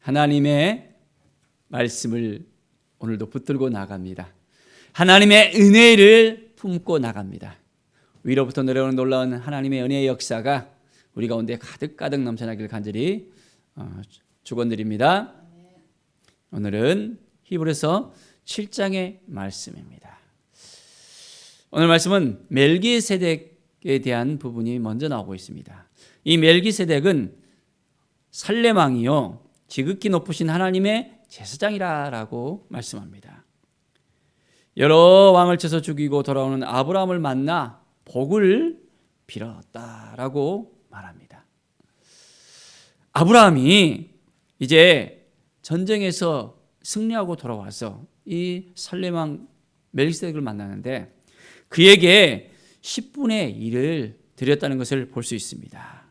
하나님의 말씀을 오늘도 붙들고 나갑니다. 하나님의 은혜를 품고 나갑니다. 위로부터 내려오는 놀라운 하나님의 은혜의 역사가 우리 가운데 가득가득 넘쳐나기를 간절히 축원드립니다. 오늘은 히브리서 7장의 말씀입니다. 오늘 말씀은 멜기세덱에 대한 부분이 먼저 나오고 있습니다. 이 멜기세덱은 살렘 왕이요 지극히 높으신 하나님의 제사장이라고 말씀합니다. 여러 왕을 쳐서 죽이고 돌아오는 아브라함을 만나 복을 빌었다라고 말합니다. 아브라함이 이제 전쟁에서 승리하고 돌아와서 이 살렘 왕 멜기세덱을 만나는데 그에게 10분의 1을 드렸다는 것을 볼 수 있습니다.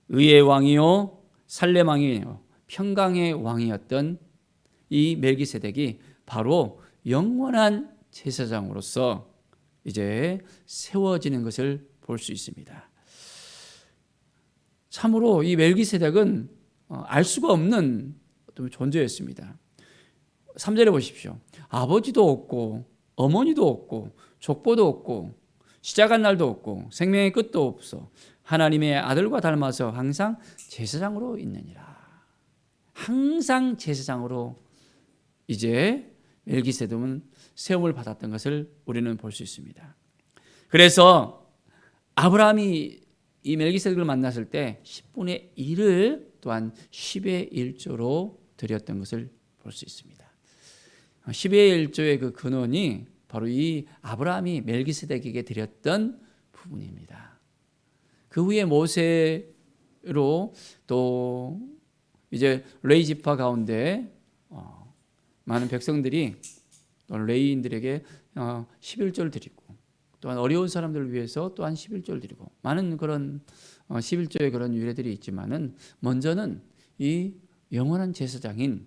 의의 왕이요 살렘 왕이요 평강의 왕이었던 이 멜기세덱이 바로 영원한 제사장으로서 이제 세워지는 것을 볼 수 있습니다. 참으로 이 멜기세덱은 알 수가 없는 어떤 존재였습니다. 3절에 보십시오. 아버지도 없고 어머니도 없고 족보도 없고 시작한 날도 없고 생명의 끝도 없어 하나님의 아들과 닮아서 항상 제사장으로 있느니라. 항상 제사장으로 이제 멜기세덱은 세움을 받았던 것을 우리는 볼 수 있습니다. 그래서 아브라함이 이 멜기세덱을 만났을 때 10분의 1을 또한 10의 1조로 드렸던 것을 볼 수 있습니다. 10의 1조의 그 근원이 바로 이 아브라함이 멜기세덱에게 드렸던 부분입니다. 그 후에 모세로 또 이제 레위 지파 가운데 많은 백성들이 레위인들에게 11조를 드리고 또한 어려운 사람들을 위해서 또한 11조를 드리고 많은 그런 11조의 그런 유래들이 있지만은 먼저는 이 영원한 제사장인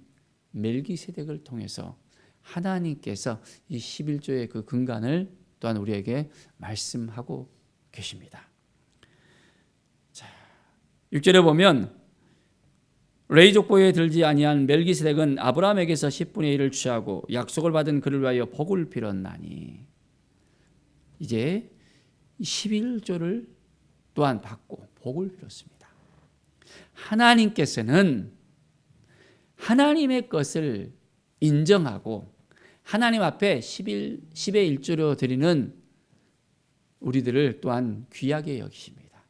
멜기세덱을 통해서 하나님께서 이 11조의 그 근간을 또한 우리에게 말씀하고 계십니다. 자, 6절에 보면 레위 족보에 들지 아니한 멜기세덱은 아브라함에게서 10분의 1을 취하고 약속을 받은 그를 위하여 복을 빌었나니 이제 11조를 또한 받고 복을 빌었습니다. 하나님께서는 하나님의 것을 인정하고 하나님 앞에 10의 1조로 드리는 우리들을 또한 귀하게 여기십니다.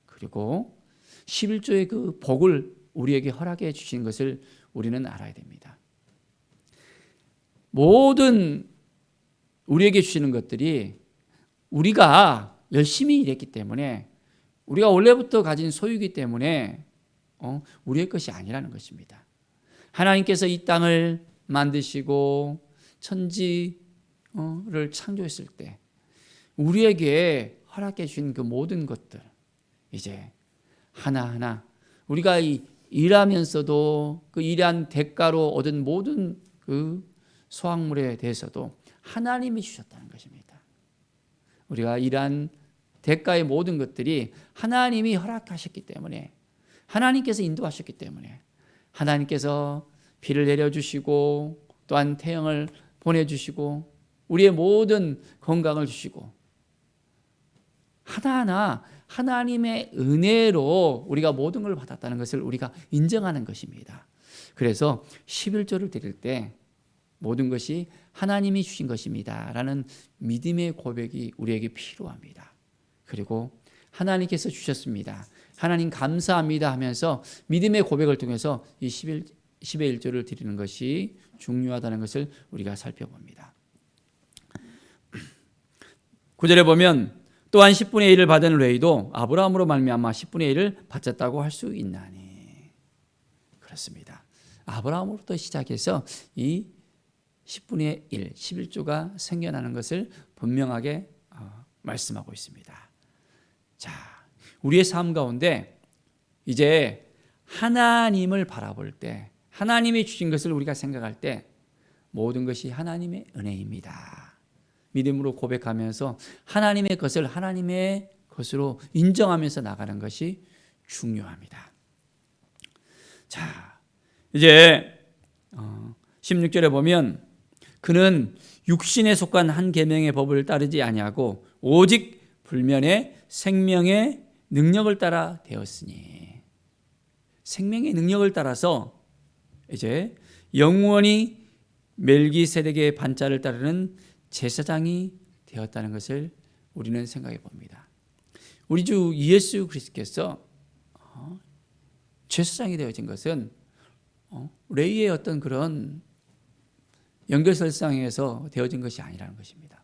그리고 11조의 그 복을 우리에게 허락해 주신 것을 우리는 알아야 됩니다. 모든 우리에게 주시는 것들이 우리가 열심히 일했기 때문에 우리가 원래부터 가진 소유이기 때문에 우리의 것이 아니라는 것입니다. 하나님께서 이 땅을 만드시고 천지를 창조했을 때 우리에게 허락해 주신 그 모든 것들 이제 하나하나 우리가 일하면서도 그 일한 대가로 얻은 모든 그 소확물에 대해서도 하나님이 주셨다는 것입니다. 우리가 일한 대가의 모든 것들이 하나님이 허락하셨기 때문에 하나님께서 인도하셨기 때문에 하나님께서 비를 내려주시고 또한 태양을 보내주시고 우리의 모든 건강을 주시고 하나하나 하나님의 은혜로 우리가 모든 걸 받았다는 것을 우리가 인정하는 것입니다. 그래서 11조를 드릴 때 모든 것이 하나님이 주신 것입니다 라는 믿음의 고백이 우리에게 필요합니다. 그리고 하나님께서 주셨습니다, 하나님 감사합니다 하면서 믿음의 고백을 통해서 이 10의 1조를 드리는 것이 중요하다는 것을 우리가 살펴봅니다. 9절에 보면 또한 10분의 1을 받은 레위도 아브라함으로 말미암아 10분의 1을 바쳤다고 할 수 있나니. 그렇습니다. 아브라함으로부터 시작해서 이 10분의 1, 11조가 생겨나는 것을 분명하게 말씀하고 있습니다. 자, 우리의 삶 가운데 이제 하나님을 바라볼 때 하나님이 주신 것을 우리가 생각할 때 모든 것이 하나님의 은혜입니다. 믿음으로 고백하면서 하나님의 것을 하나님의 것으로 인정하면서 나가는 것이 중요합니다. 자, 이제 16절에 보면 그는 육신에 속한 한 계명의 법을 따르지 아니하고 오직 불면의 생명의 능력을 따라 되었으니, 생명의 능력을 따라서 이제 영원히 멜기세덱의 반차를 따르는 제사장이 되었다는 것을 우리는 생각해 봅니다. 우리 주 예수 그리스도께서 제사장이 되어진 것은 레위의 어떤 그런 연결설상에서 되어진 것이 아니라는 것입니다.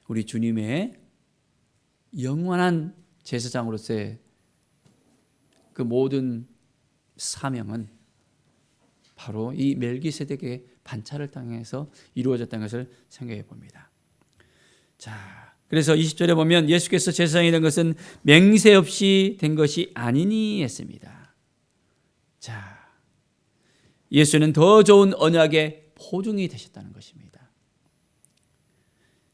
우리 주님의 영원한 제사장으로서의 그 모든 사명은 바로 이 멜기세덱의 반차를 통해서 이루어졌다는 것을 생각해 봅니다. 자, 그래서 20절에 보면 예수께서 제사장이 된 것은 맹세 없이 된 것이 아니니 했습니다. 자, 예수는 더 좋은 언약의 포중이 되셨다는 것입니다.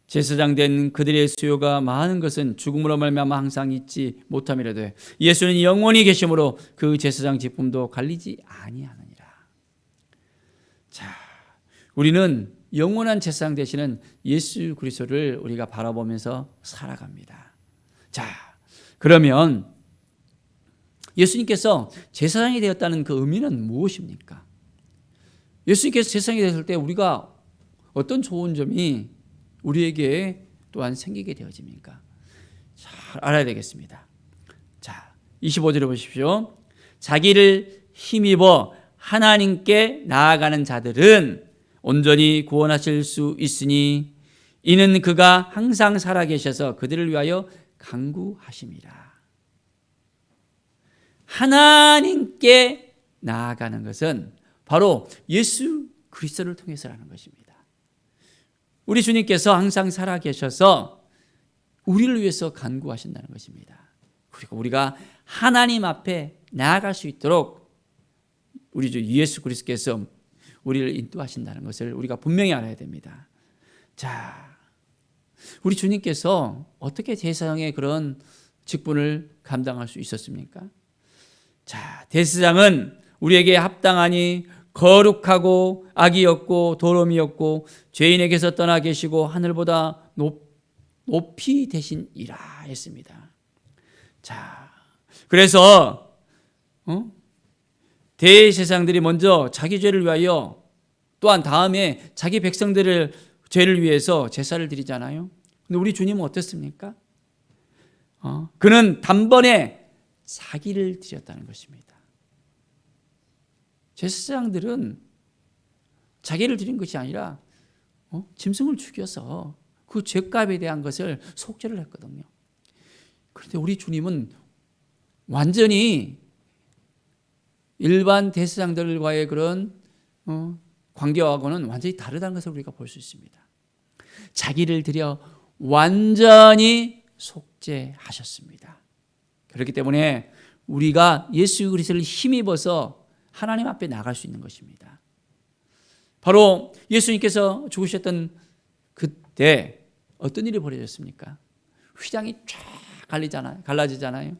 제사장 된 그들의 수요가 많은 것은 죽음으로 말미암아 항상 잊지 못함이라도 예수는 영원히 계심으로 그 제사장 직분도 갈리지 아니하느니라. 자, 우리는 영원한 제사장 되시는 예수 그리스도를 우리가 바라보면서 살아갑니다. 자, 그러면 예수님께서 제사장이 되었다는 그 의미는 무엇입니까? 예수님께서 제사장이 되었을 때 우리가 어떤 좋은 점이 우리에게 또한 생기게 되어집니까? 잘 알아야 되겠습니다. 자, 25절에 보십시오. 자기를 힘입어 하나님께 나아가는 자들은 온전히 구원하실 수 있으니 이는 그가 항상 살아계셔서 그들을 위하여 간구하심이라. 하나님께 나아가는 것은 바로 예수 그리스도를 통해서라는 것입니다. 우리 주님께서 항상 살아계셔서 우리를 위해서 간구하신다는 것입니다. 그리고 우리가 하나님 앞에 나아갈 수 있도록 우리 주 예수 그리스도께서 우리를 인도하신다는 것을 우리가 분명히 알아야 됩니다. 자, 우리 주님께서 어떻게 제사장의 그런 직분을 감당할 수 있었습니까? 자, 제사장은 우리에게 합당하니 거룩하고 악이 없고 도름이 없고 죄인에게서 떠나 계시고 하늘보다 높이 되신이라 했습니다. 자, 그래서 대제사장들이 먼저 자기 죄를 위하여 또한 다음에 자기 백성들을 죄를 위해서 제사를 드리잖아요. 근데 우리 주님은 어떻습니까? 그는 단번에 자기를 드렸다는 것입니다. 제사장들은 자기를 드린 것이 아니라 짐승을 죽여서 그 죄값에 대한 것을 속죄를 했거든요. 그런데 우리 주님은 완전히 일반 제사장들과의 그런 관계하고는 완전히 다르다는 것을 우리가 볼 수 있습니다. 자기를 드려 완전히 속죄하셨습니다. 그렇기 때문에 우리가 예수 그리스도를 힘입어서 하나님 앞에 나갈 수 있는 것입니다. 바로 예수님께서 죽으셨던 그때 어떤 일이 벌어졌습니까? 휘장이 쫙 갈라지잖아요.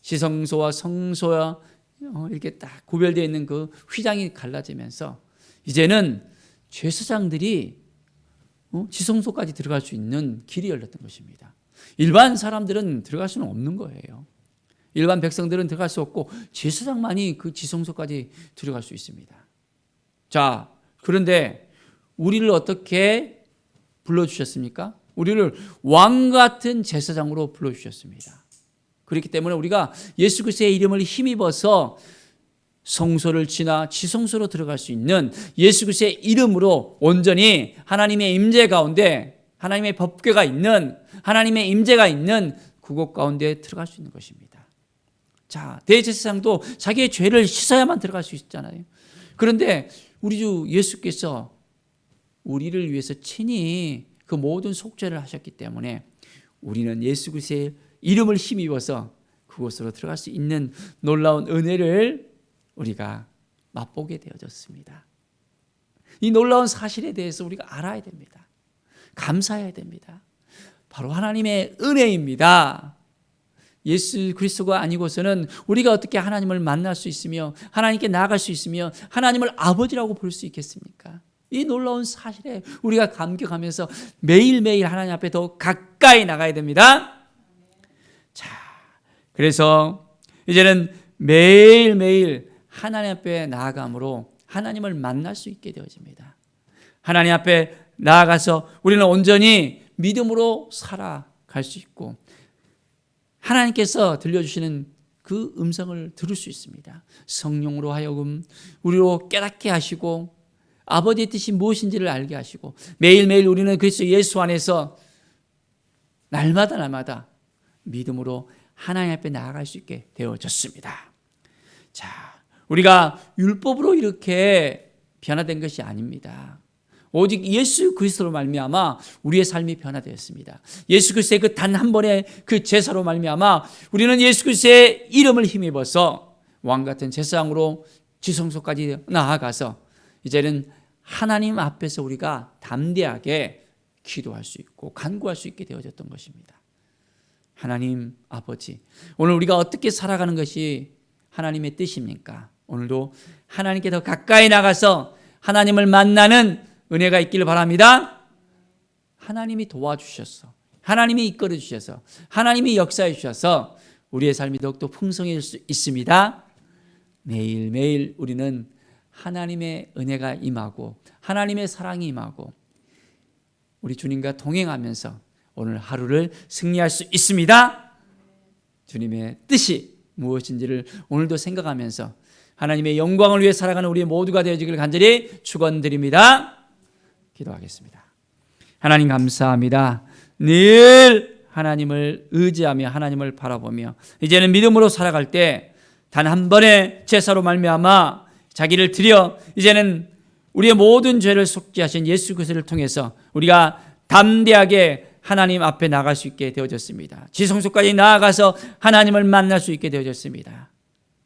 지성소와 성소와 이렇게 딱 구별되어 있는 그 휘장이 갈라지면서 이제는 제사장들이 지성소까지 들어갈 수 있는 길이 열렸던 것입니다. 일반 사람들은 들어갈 수는 없는 거예요. 일반 백성들은 들어갈 수 없고 제사장만이 그 지성소까지 들어갈 수 있습니다. 자, 그런데 우리를 어떻게 불러주셨습니까? 우리를 왕 같은 제사장으로 불러주셨습니다. 그렇기 때문에 우리가 예수 그리스도의 이름을 힘입어서 성소를 지나 지성소로 들어갈 수 있는 예수 그리스도의 이름으로 온전히 하나님의 임재 가운데, 하나님의 법궤가 있는, 하나님의 임재가 있는 그곳 가운데 들어갈 수 있는 것입니다. 자, 대제사장도 자기의 죄를 씻어야만 들어갈 수 있잖아요. 그런데 우리 주 예수께서 우리를 위해서 친히 그 모든 속죄를 하셨기 때문에 우리는 예수 그리스도의 이름을 힘입어서 그곳으로 들어갈 수 있는 놀라운 은혜를 우리가 맛보게 되어졌습니다. 이 놀라운 사실에 대해서 우리가 알아야 됩니다. 감사해야 됩니다. 바로 하나님의 은혜입니다. 예수 그리스도가 아니고서는 우리가 어떻게 하나님을 만날 수 있으며 하나님께 나아갈 수 있으며 하나님을 아버지라고 볼 수 있겠습니까? 이 놀라운 사실에 우리가 감격하면서 매일매일 하나님 앞에 더 가까이 나가야 됩니다. 자, 그래서 이제는 매일매일 하나님 앞에 나아감으로 하나님을 만날 수 있게 되어집니다. 하나님 앞에 나아가서 우리는 온전히 믿음으로 살아갈 수 있고 하나님께서 들려주시는 그 음성을 들을 수 있습니다. 성령으로 하여금 우리로 깨닫게 하시고 아버지의 뜻이 무엇인지를 알게 하시고 매일매일 우리는 그리스도 예수 안에서 날마다 믿음으로 하나님 앞에 나아갈 수 있게 되어졌습니다. 자, 우리가 율법으로 이렇게 변화된 것이 아닙니다. 오직 예수 그리스도로 말미암아 우리의 삶이 변화되었습니다. 예수 그리스도의 그 단 한 번의 그 제사로 말미암아 우리는 예수 그리스도의 이름을 힘입어서 왕 같은 제사장으로 지성소까지 나아가서 이제는 하나님 앞에서 우리가 담대하게 기도할 수 있고 간구할 수 있게 되어졌던 것입니다. 하나님 아버지, 오늘 우리가 어떻게 살아가는 것이 하나님의 뜻입니까? 오늘도 하나님께 더 가까이 나가서 하나님을 만나는 은혜가 있기를 바랍니다. 하나님이 도와주셔서 하나님이 이끌어 주셔서 하나님이 역사해 주셔서 우리의 삶이 더욱더 풍성해질 수 있습니다. 매일매일 우리는 하나님의 은혜가 임하고 하나님의 사랑이 임하고 우리 주님과 동행하면서 오늘 하루를 승리할 수 있습니다. 주님의 뜻이 무엇인지를 오늘도 생각하면서 하나님의 영광을 위해 살아가는 우리 모두가 되어지기를 간절히 축원드립니다. 기도하겠습니다. 하나님 감사합니다. 늘 하나님을 의지하며 하나님을 바라보며 이제는 믿음으로 살아갈 때 단 한 번의 제사로 말미암아 자기를 드려 이제는 우리의 모든 죄를 속죄하신 예수 그리스도를 통해서 우리가 담대하게 하나님 앞에 나갈 수 있게 되어졌습니다. 지성소까지 나아가서 하나님을 만날 수 있게 되어졌습니다.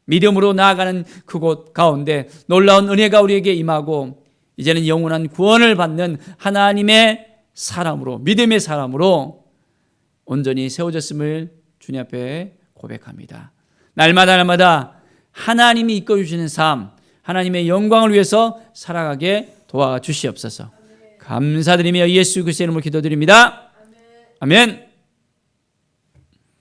믿음으로 나아가는 그곳 가운데 놀라운 은혜가 우리에게 임하고 이제는 영원한 구원을 받는 하나님의 사람으로 믿음의 사람으로 온전히 세워졌음을 주님 앞에 고백합니다. 날마다 하나님이 이끌어주시는 삶, 하나님의 영광을 위해서 살아가게 도와주시옵소서. 감사드리며 예수 그리스도의 이름으로 기도드립니다. 아멘.